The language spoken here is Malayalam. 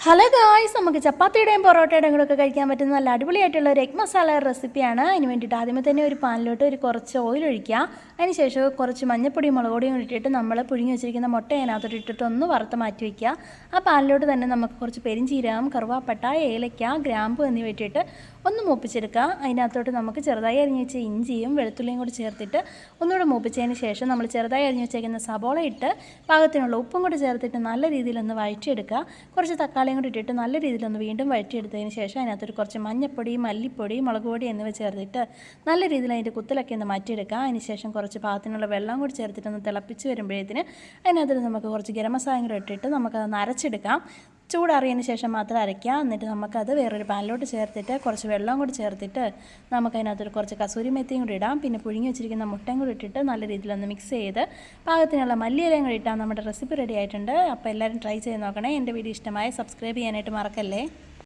ഹലോ ഗായ്സ്, നമുക്ക് ചപ്പാത്തിയുടെയും പൊറോട്ടയുടെയും കൂടെ ഒക്കെ കഴിക്കാൻ പറ്റുന്ന നല്ല അടിപൊളിയായിട്ടുള്ള ഒരു എഗ് മസാല റെസിപ്പിയാണ്. അതിന് വേണ്ടിയിട്ട് ആദ്യമേ തന്നെ ഒരു പാനിലോട്ട് ഒരു കുറച്ച് ഓയിൽ ഒഴിക്കുക. അതിന് ശേഷം കുറച്ച് മഞ്ഞപ്പൊടിയും മുളക് പൊടിയും ഇട്ടിട്ട് നമ്മൾ പുഴുങ്ങി വെച്ചിരിക്കുന്ന മുട്ട അതിനകത്തോട്ട് ഇട്ടിട്ട് ഒന്ന് വറുത്ത് മാറ്റി വയ്ക്കുക. ആ പാനിലോട്ട് തന്നെ നമുക്ക് കുറച്ച് പെരിഞ്ചീരകം, കറുവാപ്പട്ട, ഏലക്ക, ഗ്രാമ്പു എന്നിവ ഇട്ടിട്ട് ഒന്ന് മൂപ്പിച്ചെടുക്കുക. അതിനകത്തോട്ട് നമുക്ക് ചെറുതായി അരിഞ്ഞ് വെച്ച ഇഞ്ചിയും വെളുത്തുള്ളിയും കൂടി ചേർത്തിട്ട് ഒന്നുകൂടെ മൂപ്പിച്ചതിന് ശേഷം നമ്മൾ ചെറുതായി അരിഞ്ഞ് വെച്ചേക്കുന്ന സബോള ഇട്ട് പാകത്തിനുള്ള ഉപ്പും കൂടി ചേർത്തിട്ട് നല്ല രീതിയിലൊന്ന് വഴറ്റിയെടുക്കുക. കുറച്ച് തക്കാളിയും കൂടി ഇട്ടിട്ട് നല്ല രീതിയിലൊന്ന് വീണ്ടും വഴറ്റിയെടുത്തതിന് ശേഷം അതിനകത്തൊരു കുറച്ച് മഞ്ഞപ്പൊടി, മല്ലിപ്പൊടി, മുളക് പൊടി എന്നിവ ചേർത്തിട്ട് നല്ല രീതിയിൽ അതിൻ്റെ കുത്തലൊക്കെ ഒന്ന് മാറ്റിയെടുക്കുക. അതിന് ശേഷം കുറച്ച് പാകത്തിനുള്ള വെള്ളം കൂടി ചേർത്തിട്ടൊന്ന് തിളപ്പിച്ച് വരുമ്പോഴത്തേന് അതിനകത്ത് നമുക്ക് കുറച്ച് ഗരം മസാലയും കൂടി ഇട്ടിട്ട് നമുക്കതൊന്ന് അരച്ചെടുക്കാം. ചൂടാറിയതിന് ശേഷം മാത്രം അരയ്ക്കുക. എന്നിട്ട് നമുക്കത് വേറൊരു പാനിലോട്ട് ചേർത്തിട്ട് കുറച്ച് വെള്ളം കൂടി ചേർത്തിട്ട് നമുക്കതിനകത്തൊരു കുറച്ച് കസൂരി മെത്തിയും കൂടി ഇടാം. പിന്നെ പുഴുങ്ങി വെച്ചിരിക്കുന്ന മുട്ടയും കൂടി ഇട്ടിട്ട് നല്ല രീതിയിലൊന്ന് മിക്സ് ചെയ്ത് പാകത്തിനുള്ള മല്ലിയിലയും കൂടി ഇട്ടാൽ നമ്മുടെ റെസിപ്പി റെഡി ആയിട്ടുണ്ട്. അപ്പോൾ എല്ലാവരും ട്രൈ ചെയ്ത് നോക്കണേ. എൻ്റെ വീഡിയോ ഇഷ്ടമായി സബ്സ്ക്രൈബ് ചെയ്യാനായിട്ട് മറക്കല്ലേ.